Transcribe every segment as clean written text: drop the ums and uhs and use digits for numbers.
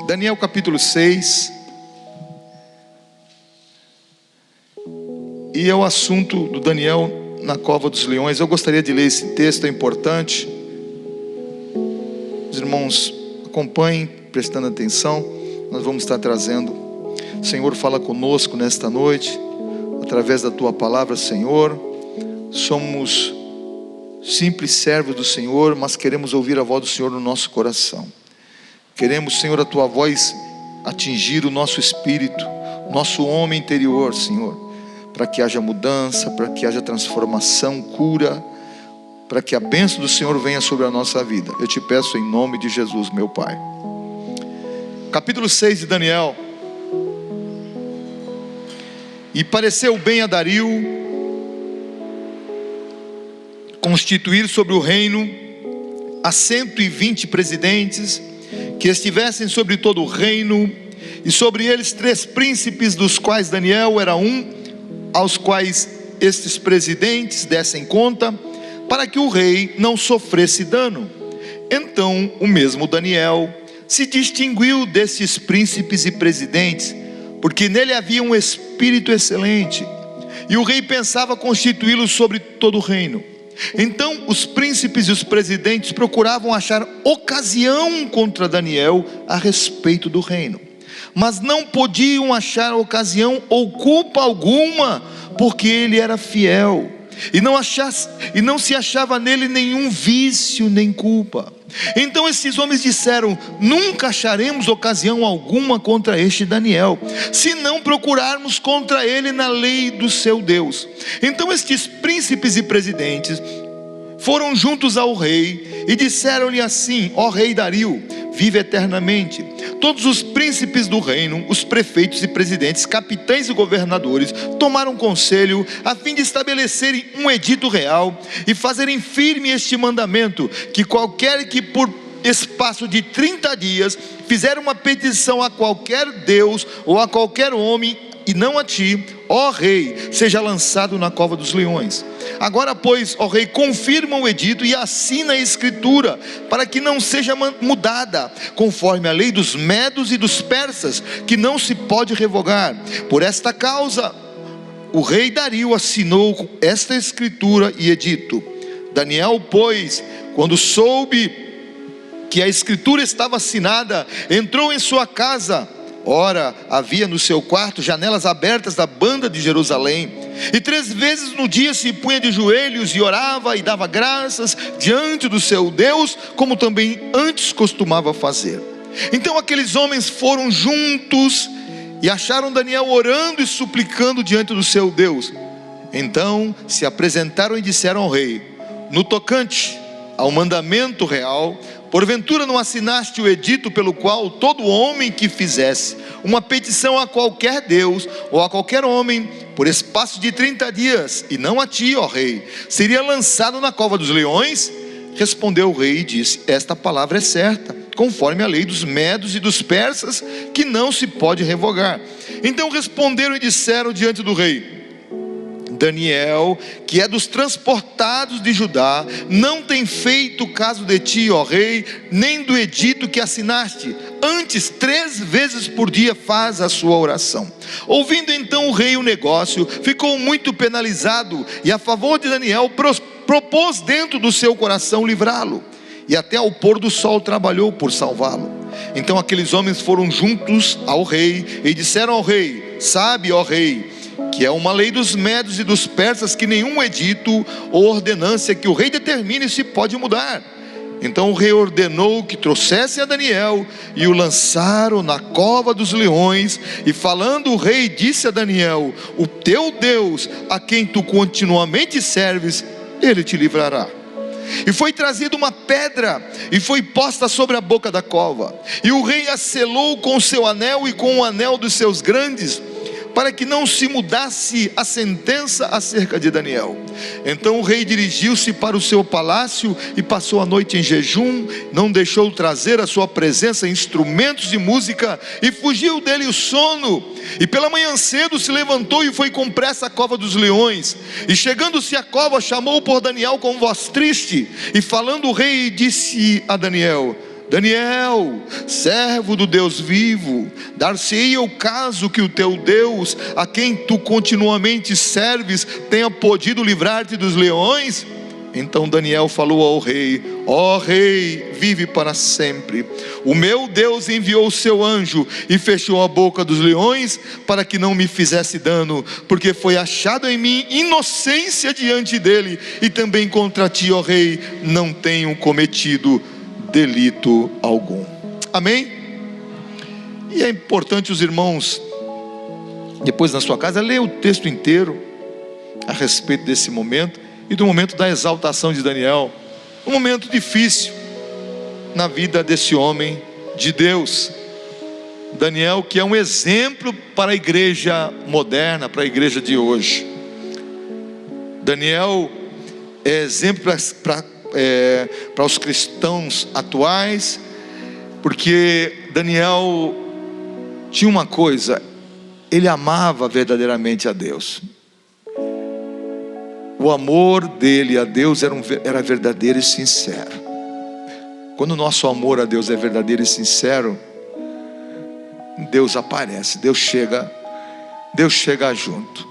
Daniel capítulo 6. E é o assunto do Daniel na cova dos leões. Eu gostaria de ler esse texto, é importante. Os irmãos acompanhem, prestando atenção. Nós vamos estar trazendo. Senhor, fala conosco nesta noite, através da Tua palavra, Senhor. Somos simples servos do Senhor, mas queremos ouvir a voz do Senhor no nosso coração. Queremos, Senhor, a Tua voz atingir o nosso espírito, nosso homem interior, Senhor, para que haja mudança, para que haja transformação, cura, para que a bênção do Senhor venha sobre a nossa vida. Eu te peço em nome de Jesus, meu Pai. Capítulo 6 de Daniel. E pareceu bem a Dario constituir sobre o reino a 120 presidentes, que estivessem sobre todo o reino, e sobre eles 3 príncipes, dos quais Daniel era um, aos quais estes presidentes dessem conta, para que o rei não sofresse dano. Então o mesmo Daniel se distinguiu destes príncipes e presidentes, porque nele havia um espírito excelente, e o rei pensava constituí-lo sobre todo o reino. Então os príncipes e os presidentes procuravam achar ocasião contra Daniel a respeito do reino, mas não podiam achar ocasião ou culpa alguma, porque ele era fiel, e não se achava nele nenhum vício nem culpa. Então esses homens disseram: nunca acharemos ocasião alguma contra este Daniel, se não procurarmos contra ele na lei do seu Deus. Então estes príncipes e presidentes foram juntos ao rei e disseram-lhe assim: ó rei Dario, vive eternamente. Todos os príncipes do reino, os prefeitos e presidentes, capitães e governadores, tomaram conselho a fim de estabelecerem um edito real e fazerem firme este mandamento: que qualquer que por espaço de 30 dias fizer uma petição a qualquer Deus ou a qualquer homem, e não a ti, ó rei, seja lançado na cova dos leões. Agora pois, ó rei, confirma o edito e assina a escritura, para que não seja mudada, conforme a lei dos medos e dos persas, que não se pode revogar. Por esta causa o rei Dario assinou esta escritura e edito. Daniel, pois, quando soube que a escritura estava assinada, entrou em sua casa. Ora, havia no seu quarto janelas abertas da banda de Jerusalém, e 3 vezes no dia se punha de joelhos e orava e dava graças diante do seu Deus, como também antes costumava fazer. Então aqueles homens foram juntos e acharam Daniel orando e suplicando diante do seu Deus. Então se apresentaram e disseram ao rei: no tocante ao mandamento real, porventura não assinaste o edito pelo qual todo homem que fizesse uma petição a qualquer Deus ou a qualquer homem, por espaço de 30 dias, e não a ti, ó rei, seria lançado na cova dos leões? Respondeu o rei e disse: esta palavra é certa, conforme a lei dos medos e dos persas, que não se pode revogar. Então responderam e disseram diante do rei: Daniel, que é dos transportados de Judá, não tem feito caso de ti, ó rei, nem do edito que assinaste. Antes 3 vezes por dia faz a sua oração. Ouvindo então o rei o negócio, ficou muito penalizado, e a favor de Daniel propôs dentro do seu coração livrá-lo, e até ao pôr do sol trabalhou por salvá-lo. Então aqueles homens foram juntos ao rei e disseram ao rei: sabe, ó rei, que é uma lei dos medos e dos persas, que nenhum edito ou ordenância que o rei determine se pode mudar. Então o rei ordenou que trouxessem a Daniel e o lançaram na cova dos leões. E falando o rei disse a Daniel: o teu Deus, a quem tu continuamente serves, ele te livrará. E foi trazida uma pedra e foi posta sobre a boca da cova, e o rei a selou com o seu anel e com o anel dos seus grandes, para que não se mudasse a sentença acerca de Daniel. Então o rei dirigiu-se para o seu palácio e passou a noite em jejum, não deixou trazer à sua presença instrumentos de música, e fugiu dele o sono. E pela manhã cedo se levantou e foi com pressa à cova dos leões, e chegando-se à cova, chamou por Daniel com voz triste, e falando o rei disse a Daniel: Daniel, servo do Deus vivo, dar-se-ia o caso que o teu Deus, a quem tu continuamente serves, tenha podido livrar-te dos leões? Então Daniel falou ao rei: ó rei, vive para sempre. O meu Deus enviou o seu anjo e fechou a boca dos leões, para que não me fizesse dano, porque foi achado em mim inocência diante dele, e também contra ti, ó rei, não tenho cometido delito algum. Amém? E é importante os irmãos, depois na sua casa, ler o texto inteiro a respeito desse momento e do momento da exaltação de Daniel. Um momento difícil na vida desse homem de Deus, Daniel, que é um exemplo para a igreja moderna, para a igreja de hoje. Daniel é exemplo para os cristãos atuais, porque Daniel tinha uma coisa: ele amava verdadeiramente a Deus. O amor dele a Deus era verdadeiro e sincero. Quando o nosso amor a Deus é verdadeiro e sincero, Deus aparece, Deus chega junto,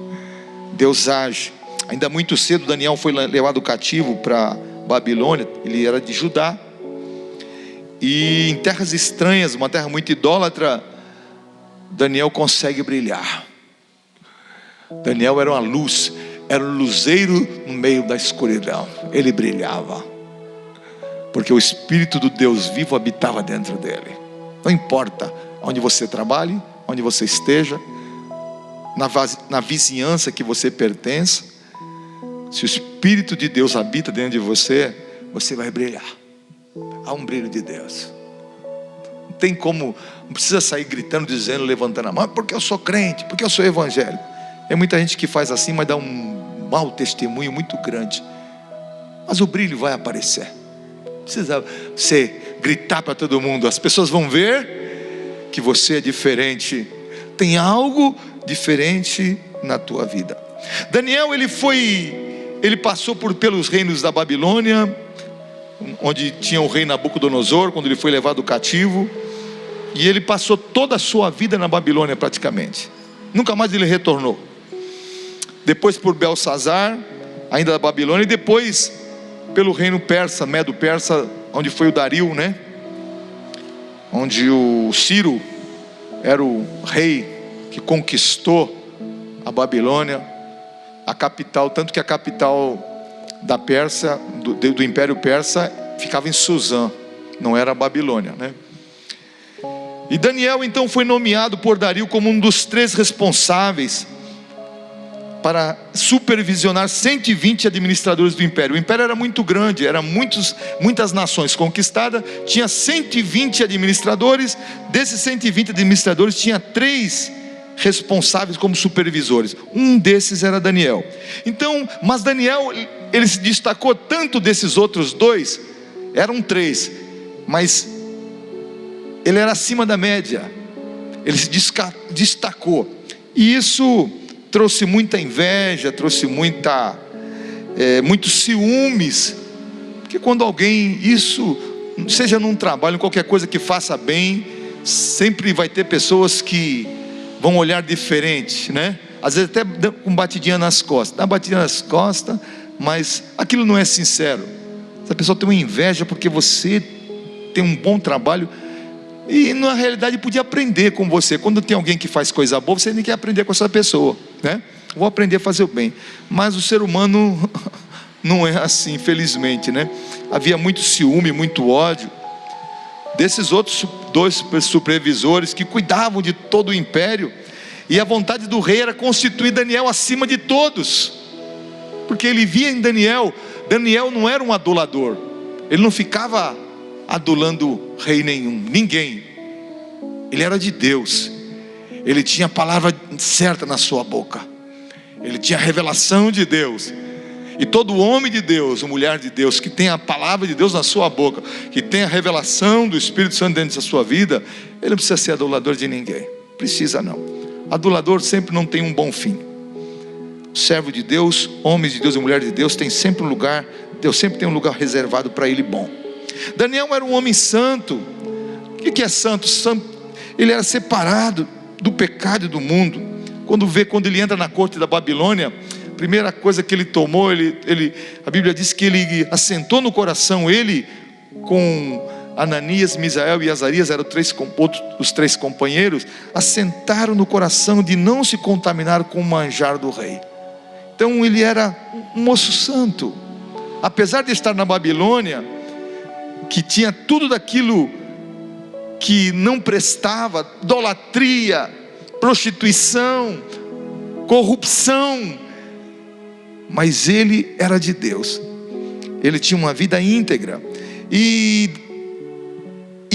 Deus age. Ainda muito cedo Daniel foi levado cativo para Babilônia. Ele era de Judá, e em terras estranhas, uma terra muito idólatra, Daniel consegue brilhar. Daniel era uma luz, era um luzeiro no meio da escuridão. Ele brilhava, porque o Espírito do Deus vivo habitava dentro dele. Não importa onde você trabalhe, onde você esteja, na vizinhança que você pertence, se o Espírito de Deus habita dentro de você, você vai brilhar. Há um brilho de Deus. Não tem como, não precisa sair gritando, dizendo, levantando a mão, porque eu sou crente, porque eu sou evangélico. É muita gente que faz assim, mas dá um mau testemunho muito grande. Mas o brilho vai aparecer. Não precisa você gritar para todo mundo. As pessoas vão ver que você é diferente. Tem algo diferente na tua vida. Daniel, ele passou pelos reinos da Babilônia, onde tinha o rei Nabucodonosor, quando ele foi levado cativo. E ele passou toda a sua vida na Babilônia praticamente. Nunca mais ele retornou. Depois por Belsazar, ainda da Babilônia, e depois pelo reino persa, Medo-Persa, onde foi o Dario, né? Onde o Ciro era o rei que conquistou a Babilônia, a capital, tanto que a capital da Pérsia, do Império Persa, ficava em Suzã, não era a Babilônia, né? E Daniel então foi nomeado por Dario como um dos 3 responsáveis para supervisionar 120 administradores do império. O império era muito grande, eram muitas nações conquistadas, tinha 120 administradores. Desses 120 administradores, tinha 3 responsáveis como supervisores. Um desses era Daniel. Então, mas Daniel, ele se destacou tanto desses outros 2, eram 3, mas ele era acima da média, ele se destacou, e isso trouxe muita inveja, trouxe muitos ciúmes, porque quando alguém, isso, seja num trabalho, em qualquer coisa que faça bem, sempre vai ter pessoas que vão olhar diferente, né? Às vezes até com batidinha nas costas, dá batidinha nas costas, mas aquilo não é sincero. Essa pessoa tem uma inveja porque você tem um bom trabalho, e na realidade podia aprender com você. Quando tem alguém que faz coisa boa, você nem quer aprender com essa pessoa, né? Vou aprender a fazer o bem. Mas o ser humano não é assim, infelizmente, né? Havia muito ciúme, muito ódio desses outros 2 supervisores que cuidavam de todo o império, e a vontade do rei era constituir Daniel acima de todos, porque ele via em Daniel não era um adulador, ele não ficava adulando rei nenhum, ninguém. Ele era de Deus, ele tinha a palavra certa na sua boca, ele tinha a revelação de Deus. E todo homem de Deus, ou mulher de Deus, que tem a palavra de Deus na sua boca, que tem a revelação do Espírito Santo dentro da sua vida, ele não precisa ser adulador de ninguém, precisa não. Adulador sempre não tem um bom fim. Servo de Deus, homens de Deus e mulher de Deus, tem sempre um lugar, Deus sempre tem um lugar reservado para ele bom. Daniel era um homem santo. O que é santo? Ele era separado do pecado e do mundo. Quando ele entra na corte da Babilônia, a primeira coisa que ele tomou, a Bíblia diz que ele assentou no coração, ele com Ananias, Misael e Azarias, eram os três companheiros, assentaram no coração de não se contaminar com o manjar do rei. Então ele era um moço santo, apesar de estar na Babilônia, que tinha tudo daquilo que não prestava, idolatria, prostituição, corrupção, mas ele era de Deus, ele tinha uma vida íntegra. E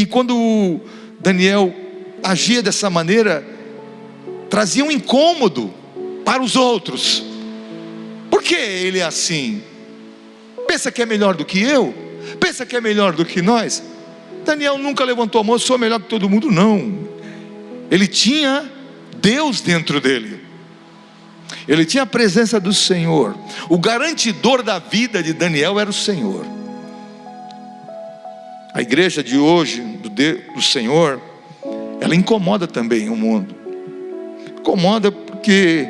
quando Daniel agia dessa maneira, trazia um incômodo para os outros. Por que ele é assim? Pensa que é melhor do que eu? Pensa que é melhor do que nós? Daniel nunca levantou a mão, eu sou melhor que todo mundo, não. Ele tinha Deus dentro dele, ele tinha a presença do Senhor. O garantidor da vida de Daniel era o Senhor. A igreja de hoje, do Senhor, ela incomoda também o mundo. Incomoda porque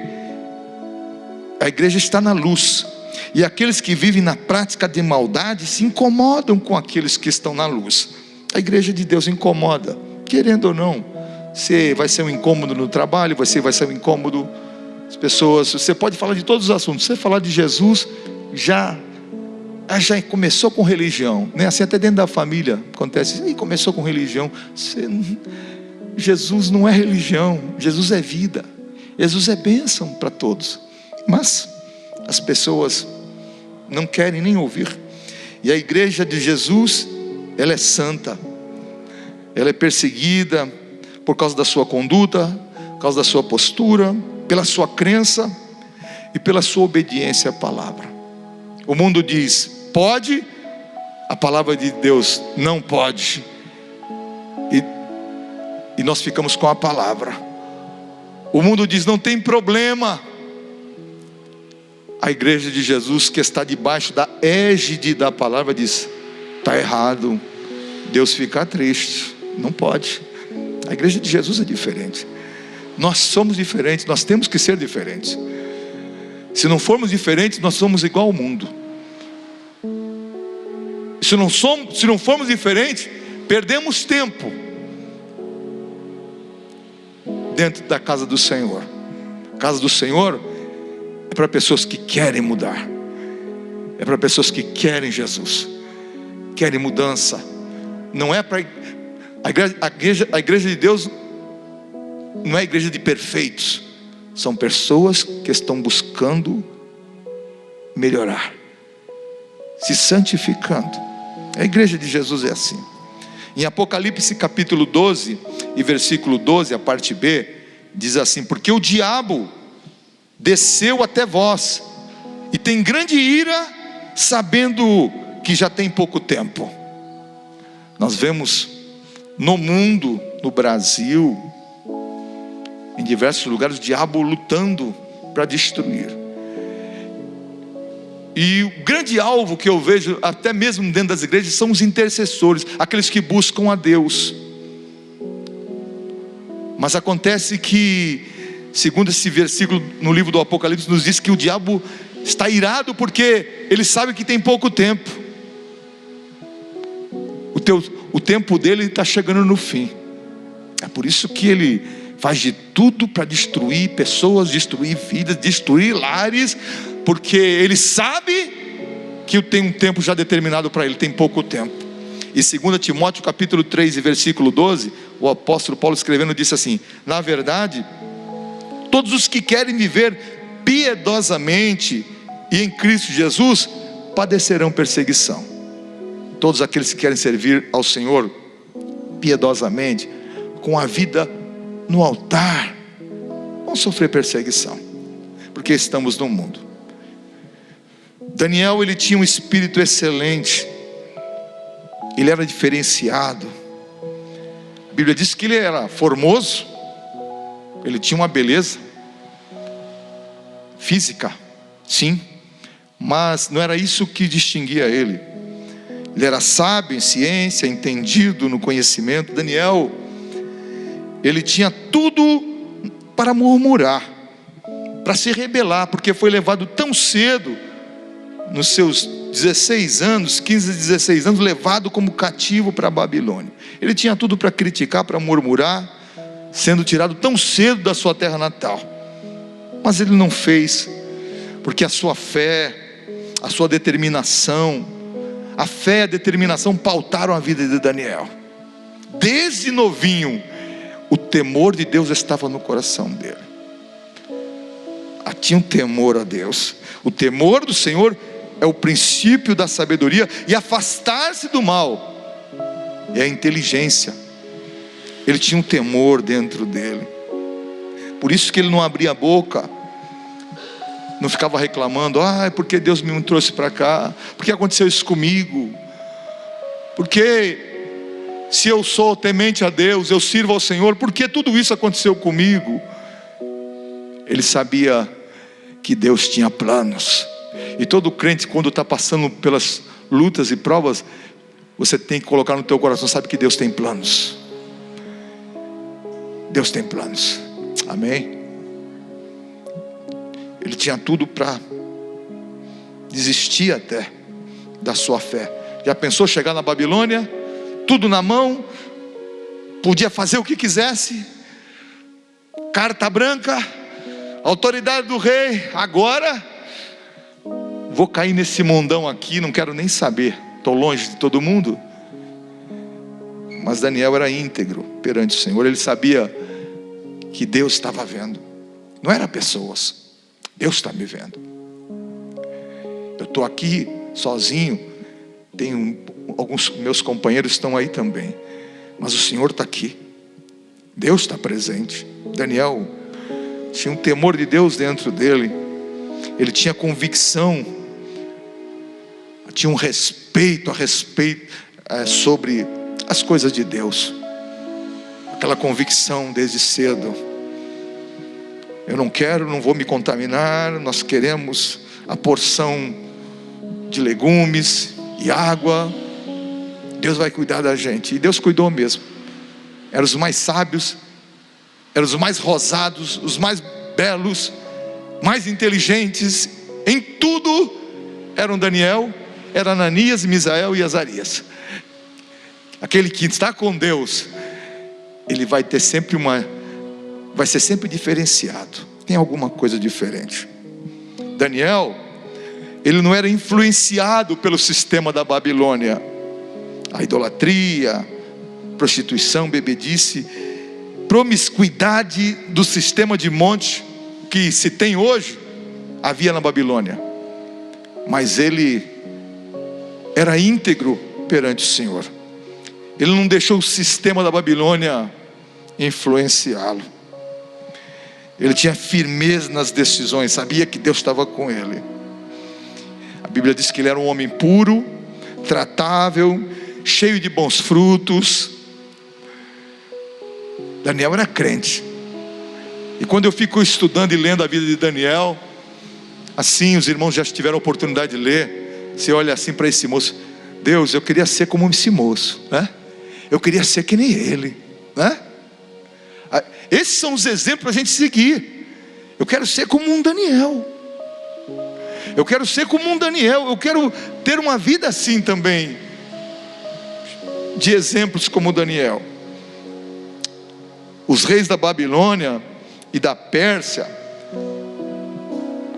a igreja está na luz, e aqueles que vivem na prática de maldade se incomodam com aqueles que estão na luz. A igreja de Deus incomoda, querendo ou não. Vai ser um incômodo no trabalho, vai ser um incômodo. As pessoas, você pode falar de todos os assuntos, você falar de Jesus, já começou com religião, né? Assim até dentro da família acontece, e começou com religião. Jesus não é religião, Jesus é vida, Jesus é bênção para todos, mas as pessoas não querem nem ouvir. E a igreja de Jesus, ela é santa, ela é perseguida por causa da sua conduta, por causa da sua postura, pela sua crença e pela sua obediência à palavra. O mundo diz pode, a palavra de Deus não pode, e nós ficamos com a palavra. O mundo diz não tem problema, a igreja de Jesus, que está debaixo da égide da palavra, diz está errado, Deus fica triste, não pode. A igreja de Jesus é diferente, nós somos diferentes, nós temos que ser diferentes. Se não formos diferentes, nós somos igual ao mundo. Se não formos diferentes, perdemos tempo dentro da casa do Senhor. A casa do Senhor é para pessoas que querem mudar, é para pessoas que querem Jesus, querem mudança. Não é para a igreja de Deus, não é igreja de perfeitos, são pessoas que estão buscando melhorar, se santificando. A igreja de Jesus é assim. Em Apocalipse capítulo 12 e versículo 12, a parte B, diz assim: porque o diabo desceu até vós e tem grande ira, sabendo que já tem pouco tempo. Nós vemos no mundo, no Brasil, em diversos lugares, o diabo lutando para destruir. E o grande alvo que eu vejo, até mesmo dentro das igrejas, são os intercessores, aqueles que buscam a Deus. Mas acontece que, segundo esse versículo no livro do Apocalipse, nos diz que o diabo está irado porque ele sabe que tem pouco tempo. O tempo dele está chegando no fim. É por isso que ele faz de tudo para destruir pessoas, destruir vidas, destruir lares, porque ele sabe que tem um tempo já determinado para ele, tem pouco tempo. E 2 Timóteo capítulo 3 e versículo 12, o apóstolo Paulo escrevendo disse assim: na verdade, todos os que querem viver piedosamente e em Cristo Jesus padecerão perseguição. Todos aqueles que querem servir ao Senhor piedosamente, com a vida no altar, vão sofrer perseguição, porque estamos no mundo. Daniel, ele tinha um espírito excelente, ele era diferenciado. A Bíblia diz que ele era formoso, ele tinha uma beleza física, sim, mas não era isso que distinguia ele. Ele era sábio em ciência, entendido no conhecimento. Daniel, ele tinha tudo para murmurar, para se rebelar, porque foi levado tão cedo, nos seus 16 anos, 15, 16 anos, levado como cativo para a Babilônia. Ele tinha tudo para criticar, para murmurar, sendo tirado tão cedo da sua terra natal. Mas ele não fez, porque a sua fé, a sua determinação, a fé e a determinação pautaram a vida de Daniel. Desde novinho, o temor de Deus estava no coração dele. Tinha um temor a Deus. O temor do Senhor é o princípio da sabedoria, e afastar-se do mal é a inteligência. Ele tinha um temor dentro dele. Por isso que ele não abria a boca, não ficava reclamando: porque Deus me trouxe para cá, porque aconteceu isso comigo, porque se eu sou temente a Deus, eu sirvo ao Senhor, porque tudo isso aconteceu comigo. Ele sabia que Deus tinha planos. E todo crente, quando está passando pelas lutas e provas, você tem que colocar no teu coração: sabe que Deus tem planos. Deus tem planos. Amém? Ele tinha tudo para desistir até da sua fé. Já pensou chegar na Babilônia, tudo na mão, podia fazer o que quisesse, carta branca, autoridade do rei. Agora vou cair nesse mundão aqui, não quero nem saber, estou longe de todo mundo. Mas Daniel era íntegro perante o Senhor. Ele sabia que Deus estava vendo, não era pessoas. Deus está me vendo. Eu estou aqui sozinho, tenho alguns meus companheiros estão aí também, mas o Senhor está aqui, Deus está presente. Daniel tinha um temor de Deus dentro dele. Ele tinha convicção, tinha um respeito sobre as coisas de Deus. Aquela convicção desde cedo: eu não vou me contaminar. Nós queremos a porção de legumes e água. Deus vai cuidar da gente. E Deus cuidou mesmo. Eram os mais sábios, eram os mais rosados, os mais belos, mais inteligentes em tudo. Eram Daniel, era Ananias, Misael e Azarias. Aquele que está com Deus, ele vai ser sempre diferenciado. Tem alguma coisa diferente. Daniel, ele não era influenciado pelo sistema da Babilônia, a idolatria, prostituição, bebedice, promiscuidade do sistema de monte que se tem hoje, havia na Babilônia. Mas ele era íntegro perante o Senhor. Ele não deixou o sistema da Babilônia influenciá-lo. Ele tinha firmeza nas decisões, sabia que Deus estava com ele. A Bíblia diz que ele era um homem puro, tratável, cheio de bons frutos. Daniel era crente. E quando eu fico estudando e lendo a vida de Daniel, assim, os irmãos já tiveram a oportunidade de ler, você olha assim para esse moço: Deus, eu queria ser como esse moço, né? Eu queria ser que nem ele, né? Esses são os exemplos para a gente seguir. Eu quero ser como um Daniel. Eu quero ser como um Daniel. Eu quero ter uma vida assim também, de exemplos como Daniel. Os reis da Babilônia e da Pérsia,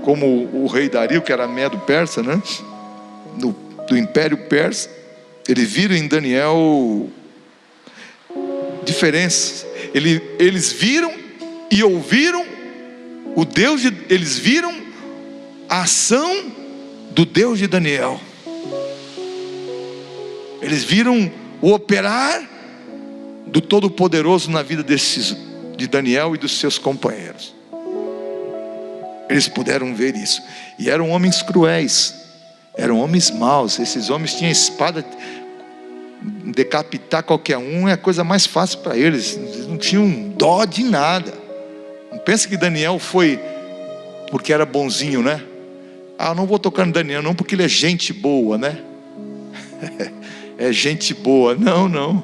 como o rei Dario, que era medo-persa, né? Do Império Persa, eles viram em Daniel diferenças. Eles viram e ouviram eles viram a ação do Deus de Daniel. Eles viram o operar do Todo-Poderoso na vida de Daniel e dos seus companheiros. Eles puderam ver isso. E eram homens cruéis, eram homens maus. Esses homens tinham espada. Decapitar qualquer um é a coisa mais fácil para eles. Eles não tinham dó de nada. Não pensa que Daniel foi porque era bonzinho, né? Não vou tocar no Daniel não, porque ele é gente boa, né? é gente boa. Não, não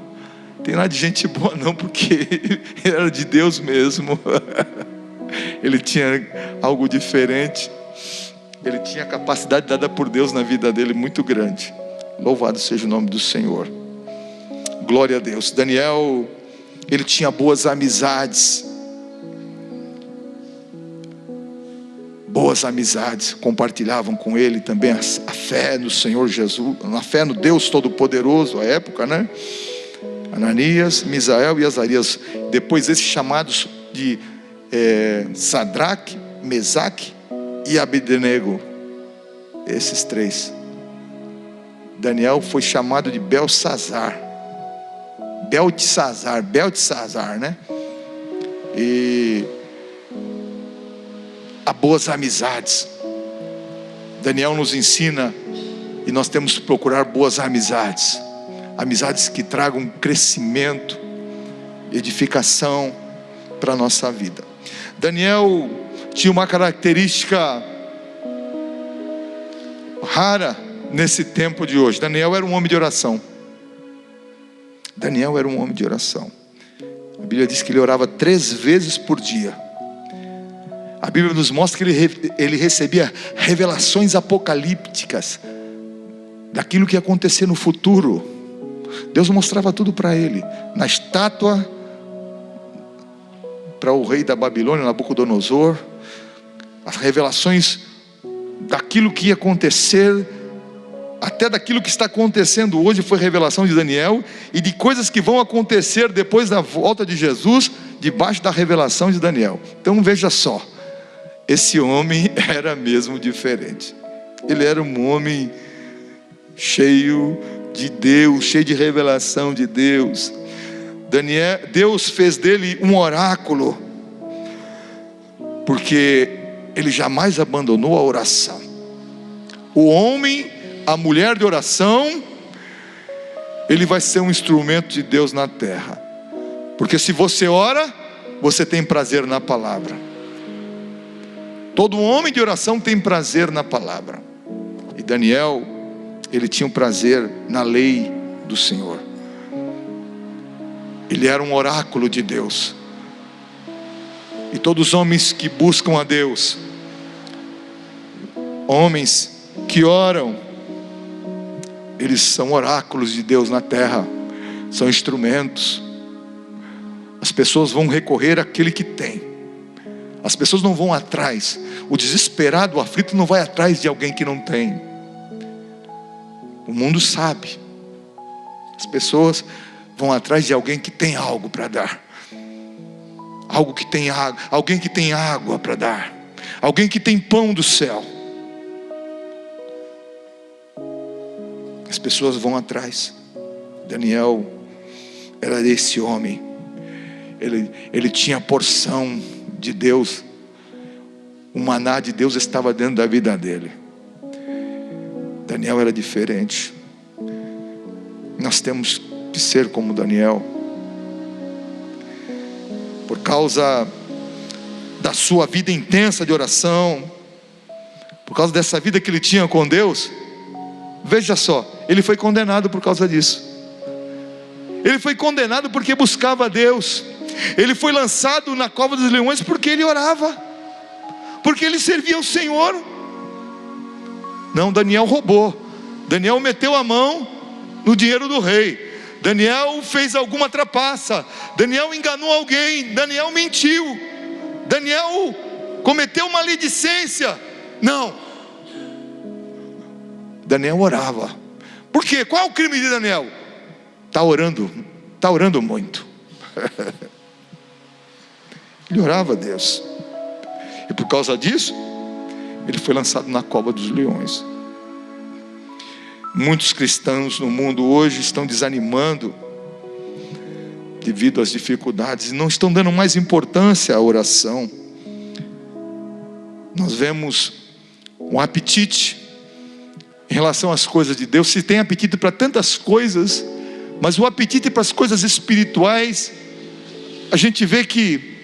tem nada de gente boa não, porque ele era de Deus mesmo. Ele tinha algo diferente. Ele tinha a capacidade dada por Deus na vida dele muito grande. Louvado seja o nome do Senhor. Glória a Deus. Daniel, ele tinha boas amizades. Boas amizades, compartilhavam com ele também a fé no Senhor Jesus, a fé no Deus Todo-Poderoso, à época, né? Ananias, Misael e Azarias, depois esses chamados de Sadraque, Mesaque e Abednego, esses três. Daniel foi chamado de Beltesazar, né? E há boas amizades. Daniel nos ensina, e nós temos que procurar boas amizades, amizades que tragam crescimento, edificação para a nossa vida. Daniel tinha uma característica rara nesse tempo de hoje. Daniel era um homem de oração. Daniel era um homem de oração. A Bíblia diz que ele orava 3 vezes por dia. A Bíblia nos mostra que ele recebia revelações apocalípticas daquilo que ia acontecer no futuro. Deus mostrava tudo para ele. Na estátua, para o rei da Babilônia, Nabucodonosor, as revelações daquilo que ia acontecer, até daquilo que está acontecendo hoje, foi revelação de Daniel, e de coisas que vão acontecer depois da volta de Jesus, debaixo da revelação de Daniel. Então veja só, esse homem era mesmo diferente. Ele era um homem cheio de Deus, cheio de revelação de Deus. Deus fez dele um oráculo, porque ele jamais abandonou a oração. O homem, a mulher de oração, ele vai ser um instrumento de Deus na terra. Porque se você ora, você tem prazer na palavra. Todo homem de oração tem prazer na palavra. E Daniel, ele tinha um prazer na lei do Senhor. Ele era um oráculo de Deus. E todos os homens que buscam a Deus, homens que oram, eles são oráculos de Deus na terra, são instrumentos. As pessoas vão recorrer àquele que tem. As pessoas não vão atrás. O desesperado, o aflito não vai atrás de alguém que não tem. O mundo sabe. As pessoas vão atrás de alguém que tem algo para dar. Algo que tem água, alguém que tem água para dar. Alguém que tem pão do céu. As pessoas vão atrás. Daniel era esse homem. Ele tinha a porção de Deus. O maná de Deus estava dentro da vida dele. Daniel era diferente. Nós temos que ser como Daniel. Por causa da sua vida intensa de oração, por causa dessa vida que ele tinha com Deus, veja só, ele foi condenado por causa disso. Ele foi condenado porque buscava a Deus. Ele foi lançado na cova dos leões porque ele orava, porque ele servia ao Senhor. Não, Daniel roubou. Daniel meteu a mão no dinheiro do rei. Daniel fez alguma trapaça. Daniel enganou alguém. Daniel mentiu. Daniel cometeu maledicência. Não. Daniel orava. Por quê? Qual é o crime de Daniel? Está orando muito. Ele orava a Deus. E por causa disso, ele foi lançado na cova dos leões. Muitos cristãos no mundo hoje estão desanimando devido às dificuldades e não estão dando mais importância à oração. Nós vemos um apetite em relação às coisas de Deus. Se tem apetite para tantas coisas, mas o apetite para as coisas espirituais, a gente vê que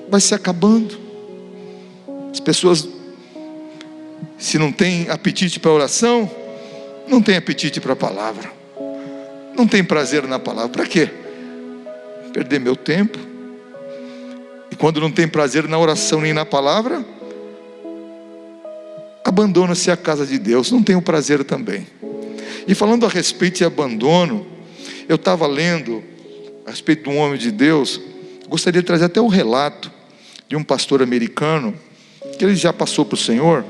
vai se acabando. As pessoas, se não tem apetite para oração, não tem apetite para a palavra, não tem prazer na palavra. Para quê? Perder meu tempo. E quando não tem prazer na oração nem na palavra, abandona-se a casa de Deus, não tem o prazer também. E falando a respeito de abandono, eu estava lendo a respeito de um homem de Deus. Gostaria de trazer até um relato de um pastor americano, que ele já passou para o Senhor,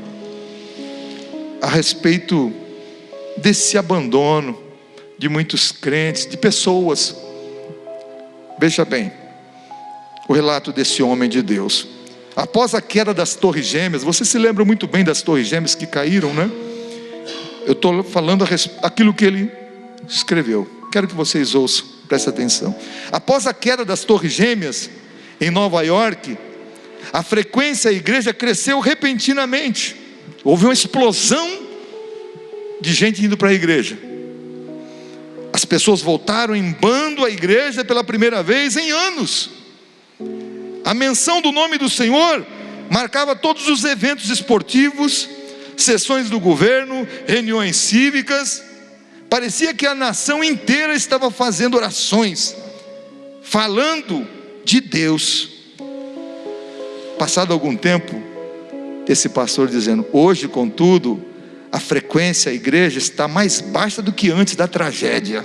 a respeito desse abandono de muitos crentes, de pessoas. Veja bem, o relato desse homem de Deus. Após a queda das torres gêmeas, você se lembra muito bem das torres gêmeas que caíram, né? Eu estou falando aquilo que ele escreveu. Quero que vocês ouçam, prestem atenção. Após a queda das torres gêmeas em Nova York, a frequência à igreja cresceu repentinamente. Houve uma explosão de gente indo para a igreja. As pessoas voltaram em bando à igreja pela primeira vez em anos. A menção do nome do Senhor marcava todos os eventos esportivos, sessões do governo, reuniões cívicas. Parecia que a nação inteira estava fazendo orações, falando de Deus. Passado algum tempo, esse pastor dizendo: hoje, contudo, a frequência à igreja está mais baixa do que antes da tragédia.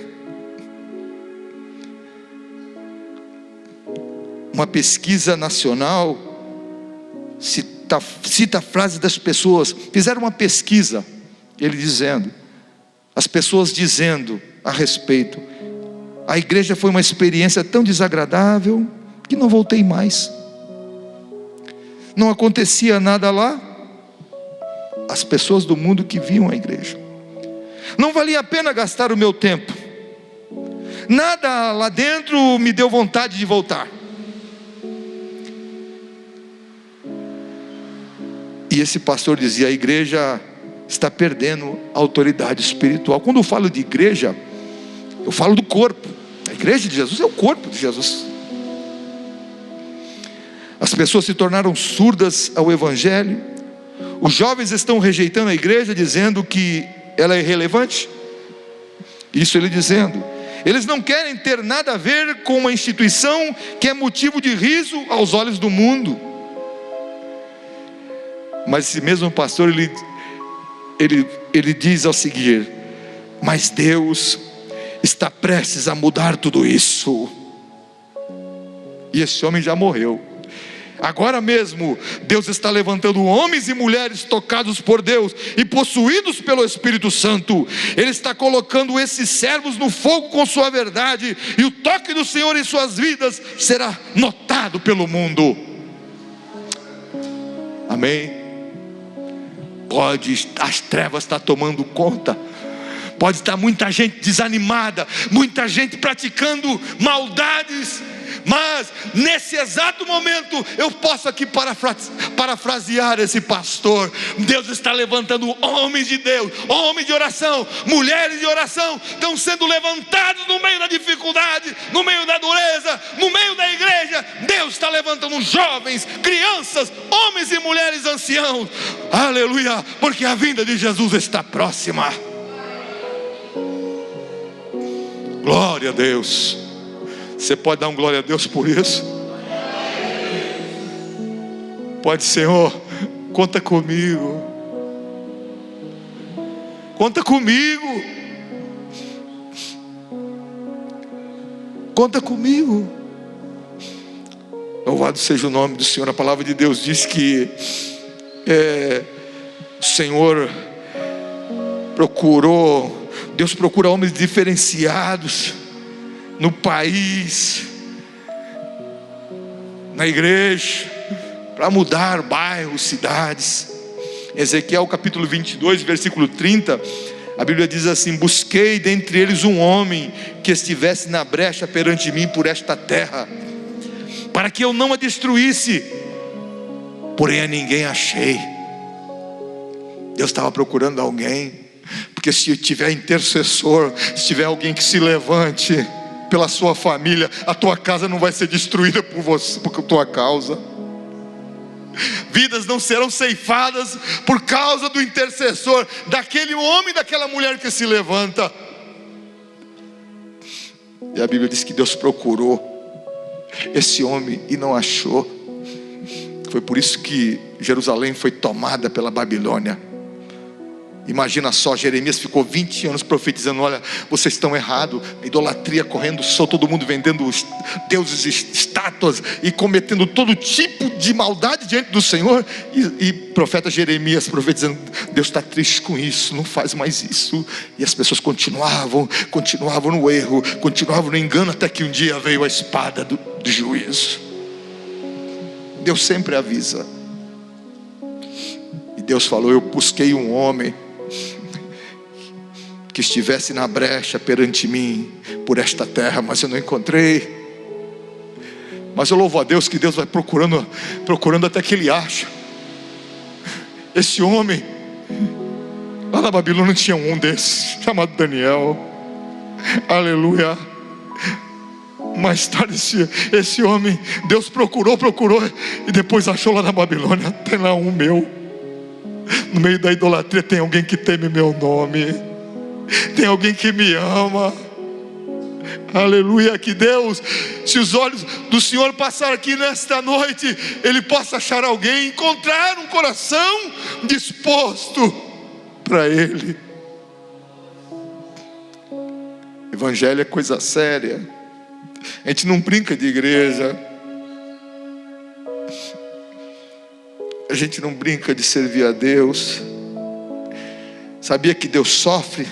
Uma pesquisa nacional cita a frase das pessoas. Fizeram uma pesquisa, ele dizendo, as pessoas dizendo a respeito: a igreja foi uma experiência tão desagradável que não voltei mais. Não acontecia nada lá. As pessoas do mundo que viam a igreja. Não valia a pena gastar o meu tempo. Nada lá dentro me deu vontade de voltar. E esse pastor dizia: a igreja está perdendo a autoridade espiritual. Quando eu falo de igreja, eu falo do corpo. A igreja de Jesus é o corpo de Jesus. As pessoas se tornaram surdas ao evangelho. Os jovens estão rejeitando a igreja, dizendo que ela é irrelevante. Isso ele dizendo. Eles não querem ter nada a ver com uma instituição que é motivo de riso aos olhos do mundo. Mas esse mesmo pastor, ele diz ao seguir: mas Deus está prestes a mudar tudo isso. E esse homem já morreu. Agora mesmo, Deus está levantando homens e mulheres tocados por Deus e possuídos pelo Espírito Santo. Ele está colocando esses servos no fogo com sua verdade, e o toque do Senhor em suas vidas será notado pelo mundo. Amém? As trevas estão tomando conta. Pode estar muita gente desanimada, muita gente praticando maldades, mas nesse exato momento eu posso aqui parafrasear esse pastor. Deus está levantando homens de Deus, homens de oração, mulheres de oração, estão sendo levantados no meio da dificuldade, no meio da dureza, no meio da igreja. Deus está levantando jovens, crianças, homens e mulheres anciãos. Aleluia, porque a vinda de Jesus está próxima. Glória a Deus. Você pode dar um glória a Deus por isso? Pode. Senhor, conta comigo. Conta comigo. Conta comigo. Louvado seja o nome do Senhor. A palavra de Deus diz que o Senhor Deus procura homens diferenciados no país, na igreja, para mudar bairros, cidades. Ezequiel capítulo 22, versículo 30, a Bíblia diz assim: busquei dentre eles um homem que estivesse na brecha perante mim por esta terra, para que eu não a destruísse, porém a ninguém achei. Deus estava procurando alguém, porque se tiver intercessor, se tiver alguém que se levante pela sua família, a tua casa não vai ser destruída por tua causa. Vidas não serão ceifadas por causa do intercessor, daquele homem, daquela mulher que se levanta. E a Bíblia diz que Deus procurou esse homem e não achou. Foi por isso que Jerusalém foi tomada pela Babilônia. Imagina só, Jeremias ficou 20 anos profetizando: olha, vocês estão errados, idolatria correndo solto, todo mundo vendendo deuses, estátuas e cometendo todo tipo de maldade diante do Senhor. E profeta Jeremias profetizando: Deus está triste com isso, não faz mais isso. E as pessoas continuavam no erro, continuavam no engano, até que um dia veio a espada do juízo. Deus sempre avisa. E Deus falou: eu busquei um homem que estivesse na brecha perante mim por esta terra, mas eu não encontrei. Mas eu louvo a Deus que Deus vai procurando até que Ele acha. Esse homem lá na Babilônia tinha um desses, chamado Daniel. Aleluia. Mais tarde esse homem, Deus procurou e depois achou lá na Babilônia. Tem lá um meu. No meio da idolatria tem alguém que teme meu nome, tem alguém que me ama. Aleluia. Que Deus, se os olhos do Senhor passar aqui nesta noite, Ele possa achar alguém, encontrar um coração disposto para Ele. Evangelho é coisa séria. A gente não brinca de igreja. A gente não brinca de servir a Deus. Sabia que Deus sofre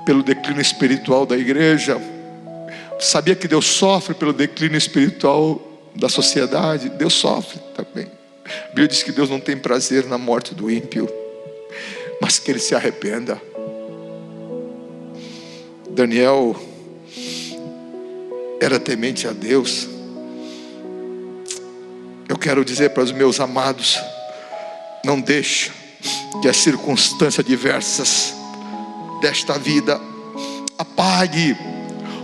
pelo declínio espiritual da igreja? Sabia que Deus sofre pelo declínio espiritual da sociedade? Deus sofre também. A Bíblia diz que Deus não tem prazer na morte do ímpio, mas que ele se arrependa. Daniel era temente a Deus. Eu quero dizer para os meus amados: não deixe que as circunstâncias diversas desta vida apague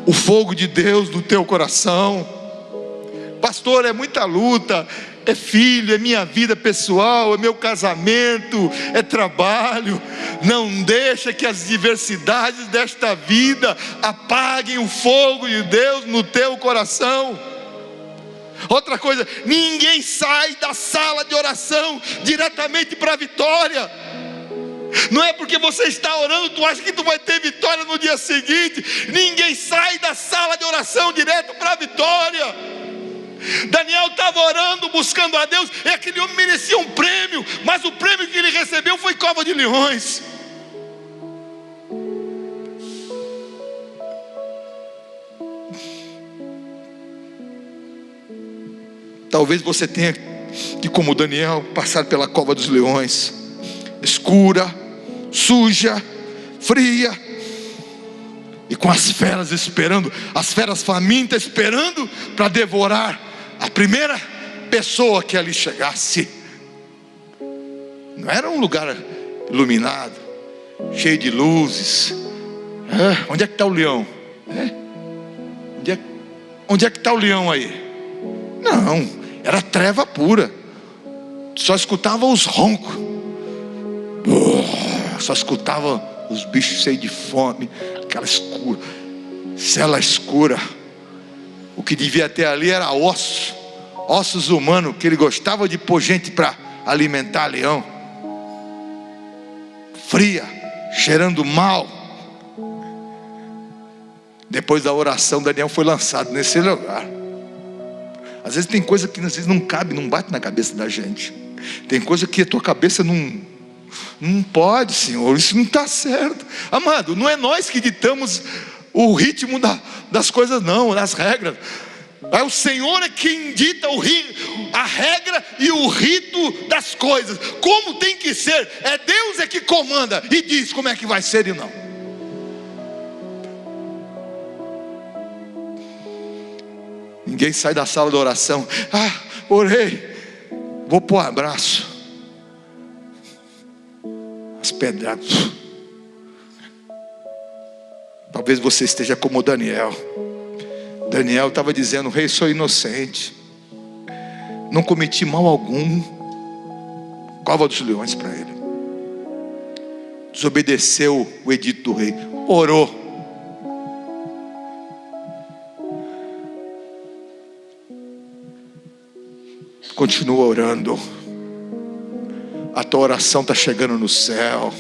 o fogo de Deus no teu coração. Pastor, é muita luta, é filho, é minha vida pessoal, é meu casamento, é trabalho. Não deixa que as diversidades desta vida apaguem o fogo de Deus no teu coração. Outra coisa, ninguém sai da sala de oração diretamente para a vitória. Não é porque você está orando, tu acha que tu vai ter vitória no dia seguinte. Ninguém sai da sala de oração direto para a vitória. Daniel estava orando, buscando a Deus, e aquele homem merecia um prêmio, mas o prêmio que ele recebeu foi cova de leões. Talvez você tenha que, como Daniel, passar pela cova dos leões, escura, suja, fria, e com as feras esperando, as feras famintas esperando para devorar a primeira pessoa que ali chegasse. Não era um lugar iluminado, cheio de luzes. Onde é que está o leão? Onde é que está o leão aí? Não, era treva pura. Só escutava os roncos, só escutava os bichos cheios de fome, aquela escura, cela escura. O que devia ter ali era ossos humanos, que ele gostava de pôr gente para alimentar leão. Fria, cheirando mal. Depois da oração, Daniel foi lançado nesse lugar. Às vezes tem coisa que às vezes não cabe, não bate na cabeça da gente. Tem coisa que a tua cabeça não pode, Senhor, isso não está certo. Amado, não é nós que ditamos o ritmo das coisas, não, das regras. É o Senhor é quem dita a regra e o rito das coisas, como tem que ser. É Deus é que comanda e diz como é que vai ser e não. Ninguém sai da sala de oração: orei, vou pôr um abraço. As pedradas. Talvez você esteja como Daniel. Daniel estava dizendo: rei, sou inocente. não cometi mal algum. Cova dos leões para ele. Desobedeceu o edito do rei, orou. Continua orando. A tua oração está chegando no céu.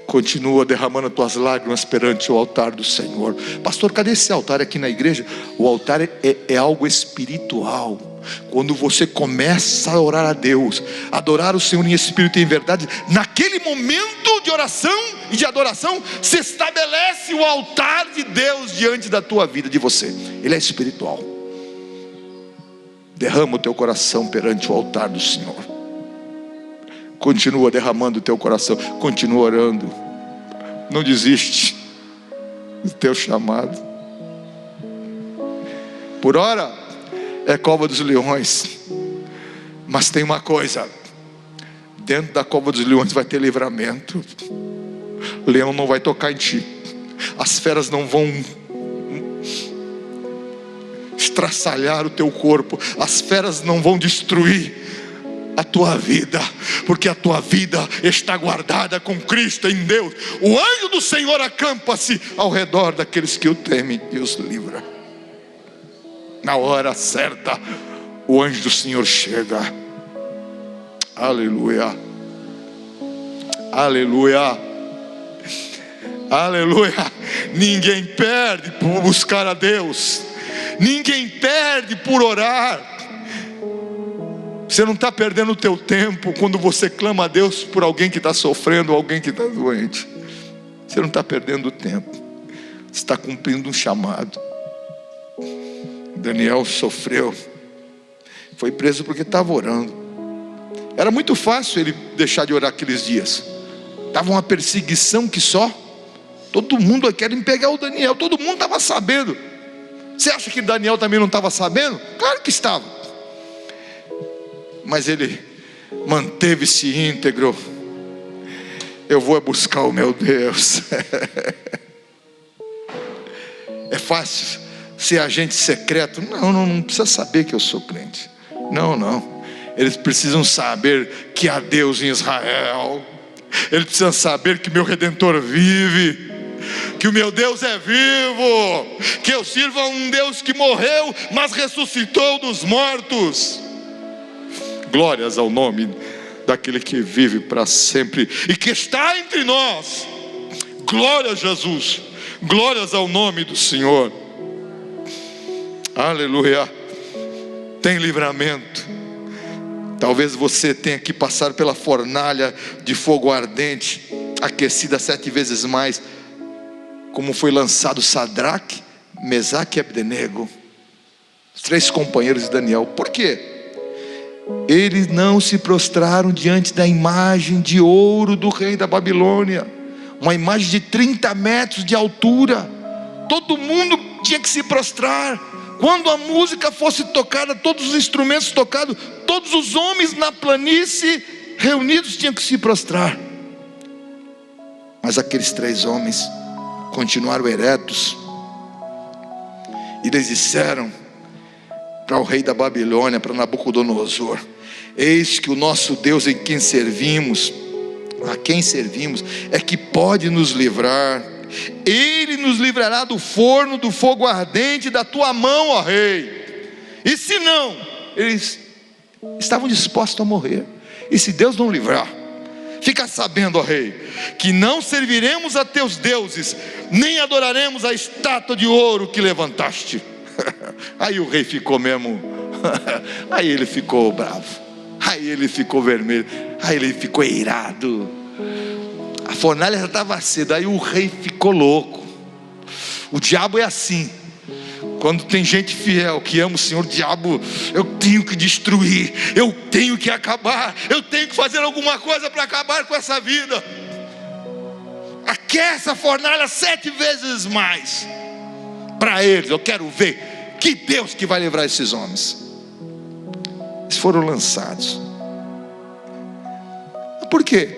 Continua derramando as tuas lágrimas perante o altar do Senhor. Pastor, cadê esse altar aqui na igreja? O altar é algo espiritual. Quando você começa a orar a Deus, adorar o Senhor em espírito e em verdade, naquele momento de oração e de adoração, se estabelece o altar de Deus diante da tua vida, de você. Ele é espiritual. Derrama o teu coração perante o altar do Senhor. Continua derramando o teu coração. Continua orando. Não desiste do teu chamado. Por ora é cova dos leões, mas tem uma coisa: dentro da cova dos leões vai ter livramento. O leão não vai tocar em ti. As feras não vão estraçalhar o teu corpo. As feras não vão destruir a tua vida, porque a tua vida está guardada com Cristo em Deus. O anjo do Senhor acampa-se ao redor daqueles que o temem e os livra. Na hora certa, o anjo do Senhor chega. Aleluia, aleluia, aleluia. Ninguém perde por buscar a Deus. Ninguém perde por orar. Você não está perdendo o teu tempo quando você clama a Deus por alguém que está sofrendo, alguém que está doente. Você não está perdendo o tempo. Você está cumprindo um chamado. Daniel sofreu. Foi preso porque estava orando. Era muito fácil ele deixar de orar aqueles dias. Estava uma perseguição que só. Todo mundo querem pegar o Daniel. Todo mundo estava sabendo. Você acha que Daniel também não estava sabendo? Claro que estava. Mas ele manteve-se íntegro. Eu vou buscar o meu Deus. É fácil ser agente secreto? Não precisa saber que eu sou crente. Não. Eles precisam saber que há Deus em Israel. Eles precisam saber que meu Redentor vive, que o meu Deus é vivo, que eu sirvo a um Deus que morreu, mas ressuscitou dos mortos. Glórias ao nome daquele que vive para sempre e que está entre nós. Glória a Jesus. Glórias ao nome do Senhor. Aleluia. Tem livramento. Talvez você tenha que passar pela fornalha de fogo ardente, aquecida 7 vezes mais, como foi lançado Sadraque, Mesaque e Abdenego, os 3 companheiros de Daniel. Por quê? Eles não se prostraram diante da imagem de ouro do rei da Babilônia, uma imagem de 30 metros de altura. Todo mundo tinha que se prostrar. Quando a música fosse tocada, todos os instrumentos tocados, todos os homens na planície reunidos tinham que se prostrar. Mas aqueles 3 homens continuaram eretos. E eles disseram para o rei da Babilônia, para Nabucodonosor: eis que o nosso Deus em quem servimos, a quem servimos, é que pode nos livrar. Ele nos livrará do forno, do fogo ardente, da tua mão, ó rei. E se não, eles estavam dispostos a morrer. E se Deus não livrar, fica sabendo, ó rei, que não serviremos a teus deuses, nem adoraremos a estátua de ouro que levantaste. Aí o rei ficou mesmo. Aí ele ficou bravo. Aí ele ficou vermelho. Aí ele ficou irado. A fornalha já estava acesa. Aí o rei ficou louco. O diabo é assim. Quando tem gente fiel que ama o Senhor, o diabo: eu tenho que destruir, eu tenho que acabar, eu tenho que fazer alguma coisa para acabar com essa vida. Aquece a fornalha 7 vezes mais. Para eles, eu quero ver que Deus que vai livrar esses homens. Eles foram lançados. Por quê?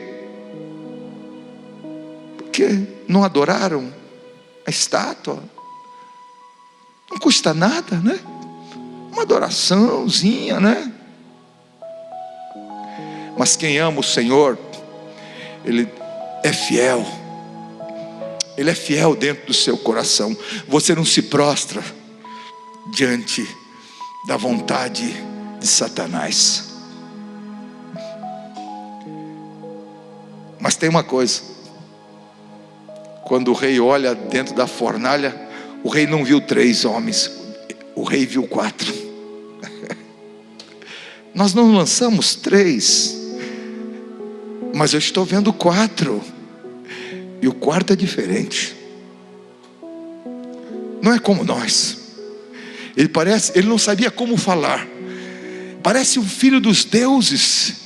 Porque não adoraram a estátua. Não custa nada, né? uma adoraçãozinha, né? Mas quem ama o Senhor, Ele é fiel. Ele é fiel dentro do seu coração. Você não se prostra diante da vontade de Satanás. Mas tem uma coisa: quando o rei olha dentro da fornalha, o rei não viu 3 homens, o rei viu 4. Nós não lançamos 3, mas eu estou vendo 4, e o quarto é diferente. Não é como nós. Ele não sabia como falar. Parece um filho dos deuses.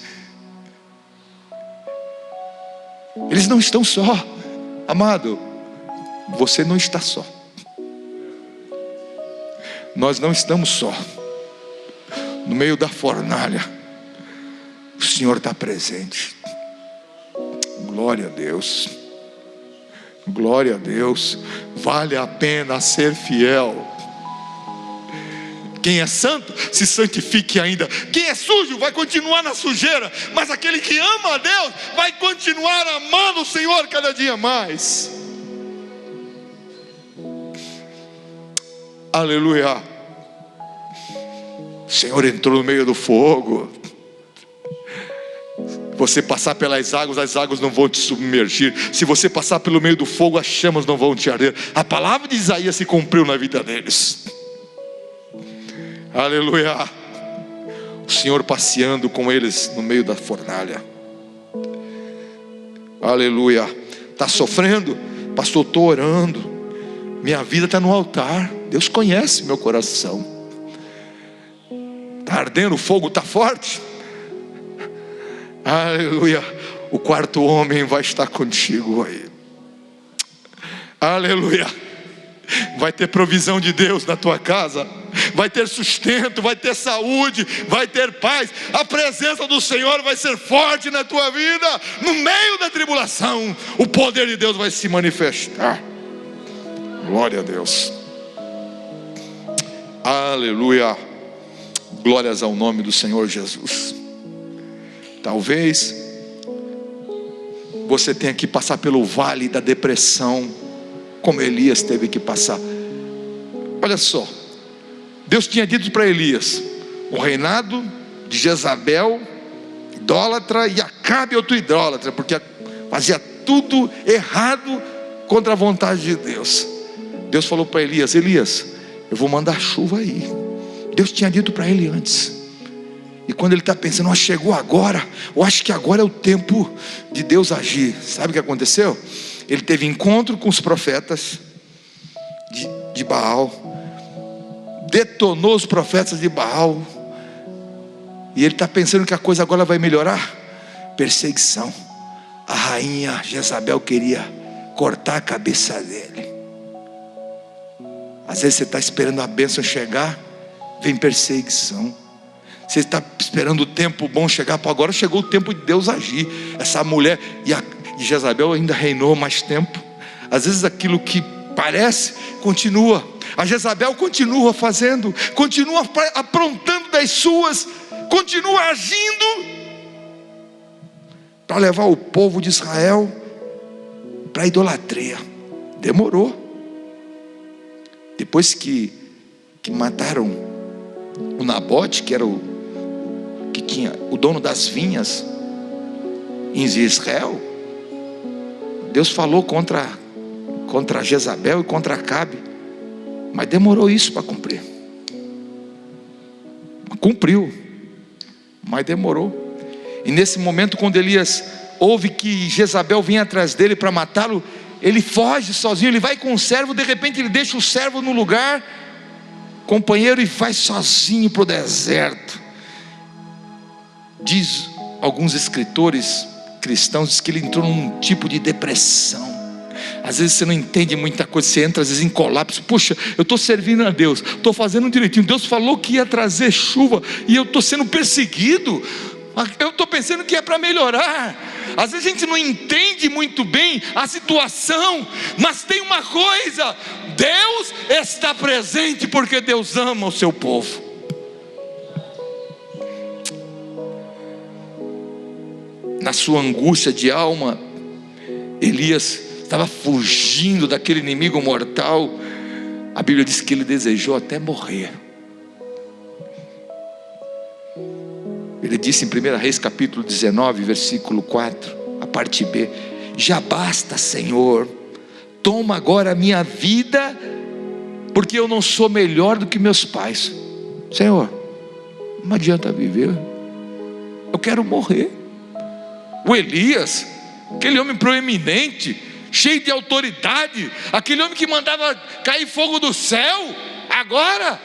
Eles não estão só. Amado, você não está só. Nós não estamos só. No meio da fornalha, o Senhor está presente. Glória a Deus. Glória a Deus. Vale a pena ser fiel. Quem é santo, se santifique ainda. Quem é sujo, vai continuar na sujeira. Mas aquele que ama a Deus, vai continuar amando o Senhor cada dia mais. Aleluia. O Senhor entrou no meio do fogo. Você passar pelas águas, as águas não vão te submergir. Se você passar pelo meio do fogo, as chamas não vão te arder. A palavra de Isaías se cumpriu na vida deles. Aleluia. O Senhor passeando com eles no meio da fornalha. Aleluia. Está sofrendo? Pastor, estou orando. Minha vida está no altar. Deus conhece meu coração. Está ardendo, o fogo está forte. Aleluia. O quarto homem vai estar contigo aí. Aleluia. Vai ter provisão de Deus na tua casa. Vai ter sustento, vai ter saúde, vai ter paz. A presença do Senhor vai ser forte na tua vida. No meio da tribulação, o poder de Deus vai se manifestar. Glória a Deus. Aleluia. Glórias ao nome do Senhor Jesus. Talvez você tenha que passar pelo vale da depressão, como Elias teve que passar. Olha só, Deus tinha dito para Elias: o reinado de Jezabel, idólatra, e Acabe outro idólatra, porque fazia tudo errado contra a vontade de Deus. Deus falou para Elias: Elias, eu vou mandar chuva aí. Deus tinha dito para ele antes. E quando ele está pensando, chegou agora, eu acho que agora é o tempo de Deus agir. Sabe o que aconteceu? Ele teve encontro com os profetas de Baal, detonou os profetas de Baal, e ele está pensando que a coisa agora vai melhorar. Perseguição. A rainha Jezabel queria cortar a cabeça dele. Às vezes você está esperando a bênção chegar, vem perseguição. Você está esperando o tempo bom chegar, para agora chegou o tempo de Deus agir. Essa mulher, e Jezabel ainda reinou mais tempo. Às vezes aquilo que parece, continua. A Jezabel continua fazendo, continua aprontando das suas, continua agindo para levar o povo de Israel para a idolatria. Demorou. Depois que mataram o Nabote, que era que tinha o dono das vinhas em Israel, Deus falou contra Jezabel e contra Acabe, mas demorou isso para cumprir. Cumpriu, mas demorou. E nesse momento, quando Elias ouve que Jezabel vinha atrás dele para matá-lo, ele foge sozinho, ele vai com o servo. De repente ele deixa o servo no lugar, companheiro, e vai sozinho para o deserto. Diz alguns escritores cristãos que ele entrou num tipo de depressão. Às vezes você não entende muita coisa, você entra às vezes em colapso. Puxa, eu estou servindo a Deus, estou fazendo direitinho, Deus falou que ia trazer chuva e eu estou sendo perseguido. Eu estou pensando que é para melhorar. Às vezes a gente não entende muito bem a situação, mas tem uma coisa: Deus está presente porque Deus ama o seu povo. na sua angústia de alma, Elias estava fugindo daquele inimigo mortal. A Bíblia diz que ele desejou até morrer. Ele disse em 1 Reis capítulo 19, versículo 4, a parte B: já basta, Senhor, toma agora a minha vida, porque eu não sou melhor do que meus pais. Senhor, não adianta viver, eu quero morrer. O Elias, aquele homem proeminente, cheio de autoridade, aquele homem que mandava cair fogo do céu, agora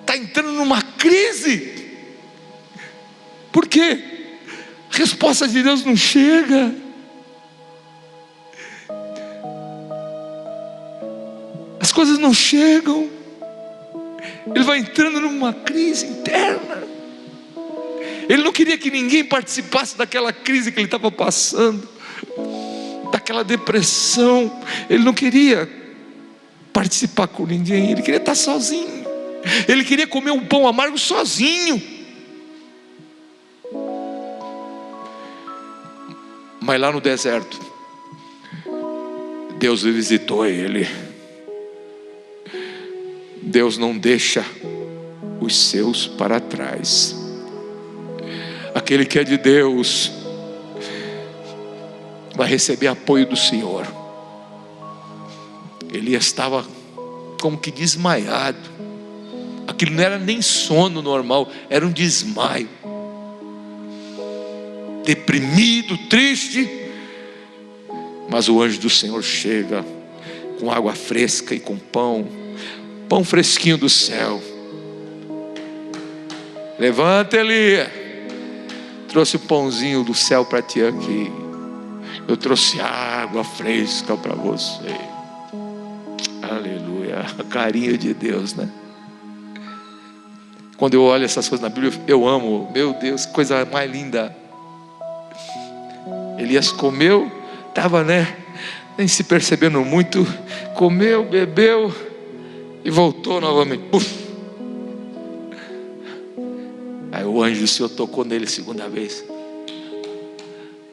está entrando numa crise. Por quê? A resposta de Deus não chega. As coisas não chegam. Ele vai entrando numa crise interna. Ele não queria que ninguém participasse daquela crise que ele estava passando, daquela depressão. Ele não queria participar com ninguém. Ele queria estar sozinho. Ele queria comer um pão amargo sozinho. Mas lá no deserto, Deus visitou ele. Deus não deixa os seus para trás. Aquele que é de Deus vai receber apoio do Senhor. Ele estava como que desmaiado. Aquilo não era nem sono normal, era um desmaio. Deprimido, triste. Mas o anjo do Senhor chega com água fresca e com pão fresquinho do céu. Levanta, Elias. Trouxe o pãozinho do céu para ti aqui. Eu trouxe água fresca para você. Aleluia. Carinho de Deus, né? Quando eu olho essas coisas na Bíblia, eu amo. Meu Deus, que coisa mais linda. Elias comeu, estava, nem se percebendo muito. Comeu, bebeu e voltou novamente. Uf. Aí o anjo do Senhor tocou nele segunda vez.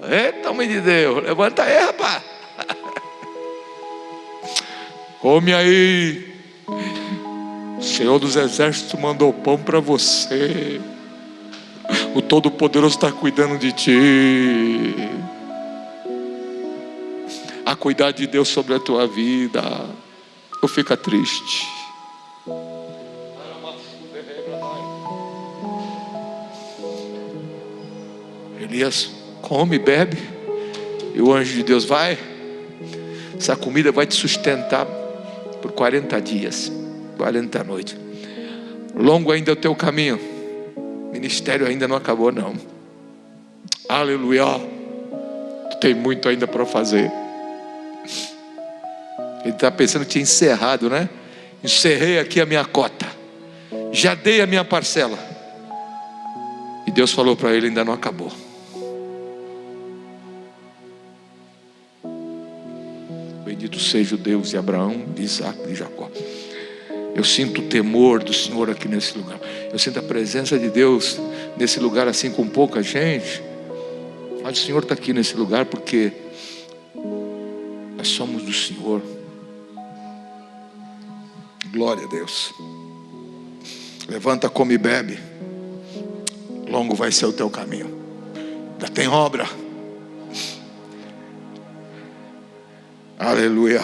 Eita, homem de Deus, levanta aí, rapaz. Come aí. O Senhor dos Exércitos mandou pão para você. O Todo-Poderoso está cuidando de ti. A cuidar de Deus sobre a tua vida. Ou fica triste. Elias come, bebe, e o anjo de Deus vai. Essa comida vai te sustentar por 40 dias, 40 noites. Longo ainda é o teu caminho. O ministério ainda não acabou, não. Aleluia. Tu tem muito ainda para fazer. Ele está pensando que tinha encerrado, né? Encerrei aqui a minha cota, já dei a minha parcela. E Deus falou para ele: ainda não acabou. Bendito seja o Deus de Abraão, de Isaac e de Jacó. Eu sinto o temor do Senhor aqui nesse lugar. Eu sinto a presença de Deus nesse lugar, assim, com pouca gente. Mas o Senhor está aqui nesse lugar porque nós somos do Senhor. Glória a Deus. Levanta, come e bebe. Longo vai ser o teu caminho. Ainda tem obra. Aleluia.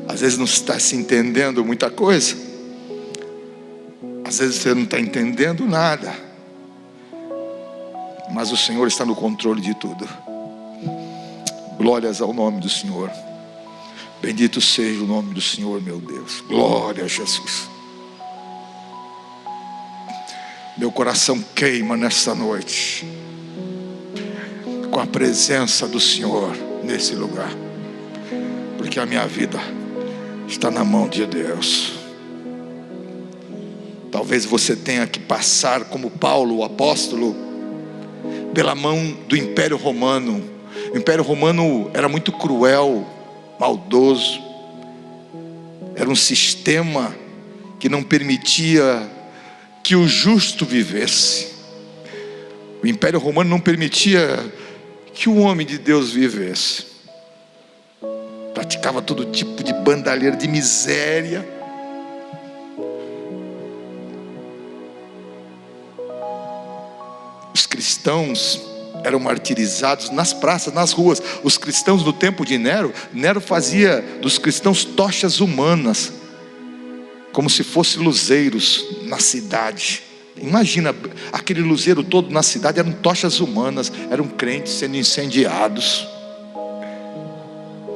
Às vezes não está se entendendo muita coisa. Às vezes você não está entendendo nada. Mas o Senhor está no controle de tudo. Glórias ao nome do Senhor. Bendito seja o nome do Senhor, meu Deus. Glória a Jesus. Meu coração queima nesta noite com a presença do Senhor nesse lugar, porque a minha vida está na mão de Deus. Talvez você tenha que passar como Paulo, o apóstolo, pela mão do Império Romano. O Império Romano era muito cruel, maldoso. Era um sistema que não permitia que o justo vivesse. O Império Romano não permitia que o homem de Deus vivesse. Praticava todo tipo de bandalheira, de miséria. Os cristãos eram martirizados nas praças, nas ruas. Os cristãos do tempo de Nero, Nero fazia dos cristãos tochas humanas, como se fossem luzeiros na cidade. Imagina, aquele luzeiro todo na cidade eram tochas humanas, eram crentes sendo incendiados.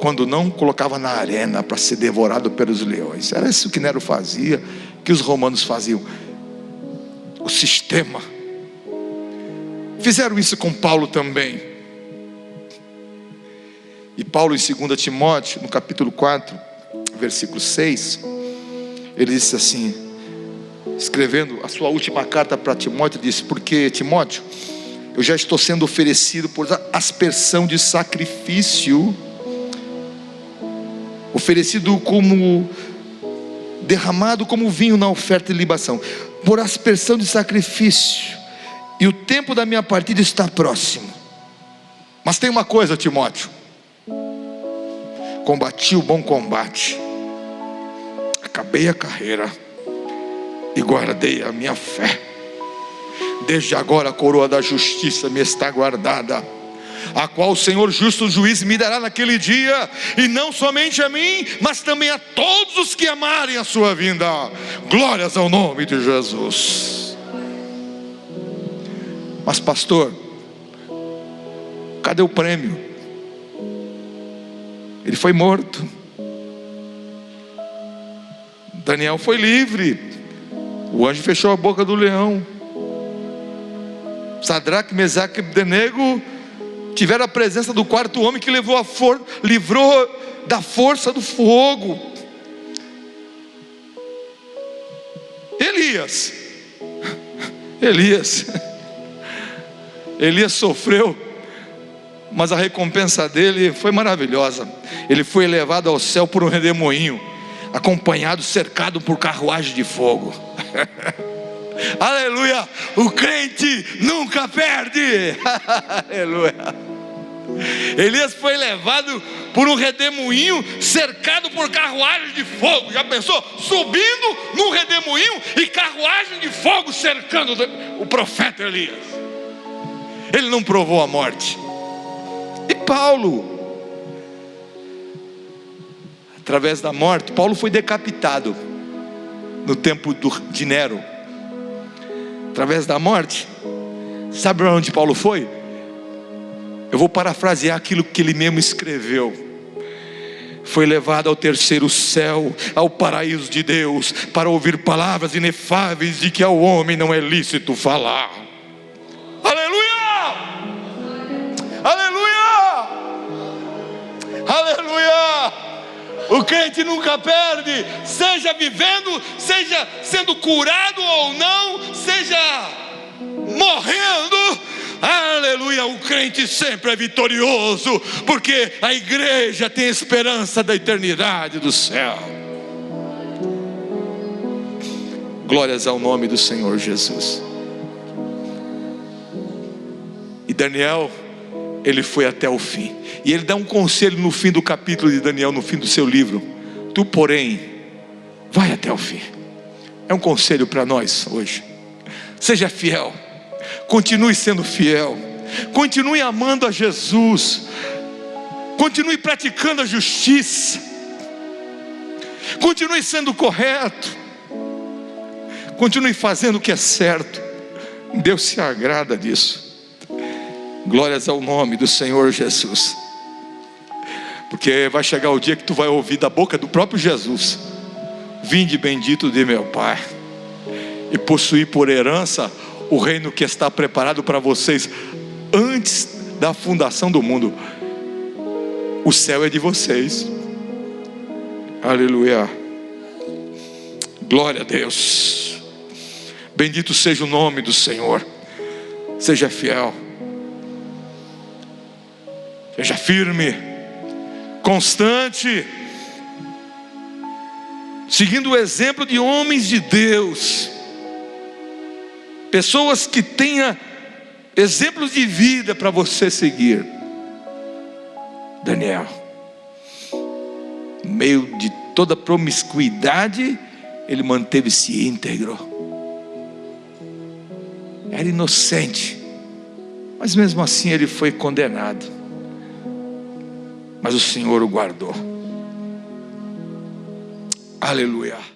Quando não, colocava na arena para ser devorado pelos leões. Era isso que Nero fazia, que os romanos faziam. O sistema. Fizeram isso com Paulo também. E Paulo em 2 Timóteo, no capítulo 4, versículo 6, ele disse assim, escrevendo a sua última carta para Timóteo, disse: porque Timóteo, eu já estou sendo oferecido por aspersão de sacrifício, oferecido como derramado como vinho na oferta de libação, por aspersão de sacrifício, e o tempo da minha partida está próximo. Mas tem uma coisa, Timóteo: combati o bom combate, acabei a carreira e guardei a minha fé. Desde agora a coroa da justiça me está guardada, a qual o Senhor justo juiz me dará naquele dia, e não somente a mim, mas também a todos os que amarem a sua vinda. Glórias ao nome de Jesus. Mas pastor, cadê o prêmio? Ele foi morto. Daniel foi livre. O anjo fechou a boca do leão. Sadraque, Mesaque e Abdenego tiveram a presença do quarto homem que livrou da força do fogo. Elias sofreu, mas a recompensa dele foi maravilhosa. Ele foi elevado ao céu por um redemoinho, acompanhado, cercado por carruagem de fogo. Aleluia! O crente nunca perde. Aleluia! Elias foi levado por um redemoinho, cercado por carruagem de fogo. Já pensou? Subindo num redemoinho e carruagem de fogo cercando o profeta Elias. Ele não provou a morte. E Paulo, através da morte, Paulo foi decapitado no tempo de Nero. Através da morte, sabe para onde Paulo foi? Eu vou parafrasear aquilo que ele mesmo escreveu. Foi levado ao terceiro céu, ao paraíso de Deus, para ouvir palavras inefáveis de que ao homem não é lícito falar. Aleluia! Aleluia! Aleluia! O crente nunca perde, seja vivendo, seja sendo curado ou não, seja morrendo. Aleluia, o crente sempre é vitorioso, porque a igreja tem esperança da eternidade do céu. Glórias ao nome do Senhor Jesus. E Daniel, ele foi até o fim. E ele dá um conselho no fim do capítulo de Daniel, no fim do seu livro: tu, porém, vai até o fim. É um conselho para nós hoje. Seja fiel, continue sendo fiel, continue amando a Jesus, continue praticando a justiça, continue sendo correto, continue fazendo o que é certo. Deus se agrada disso. Glórias ao nome do Senhor Jesus. Porque vai chegar o dia que tu vai ouvir da boca do próprio Jesus: vinde bendito de meu Pai, e possuir por herança o reino que está preparado para vocês antes da fundação do mundo. O céu é de vocês. Aleluia. Glória a Deus. Bendito seja o nome do Senhor. Seja fiel, seja firme, constante, seguindo o exemplo de homens de Deus, pessoas que tenham exemplos de vida para você seguir. Daniel, no meio de toda promiscuidade, ele manteve-se íntegro. Era inocente, mas mesmo assim ele foi condenado. Mas o Senhor o guardou. Aleluia.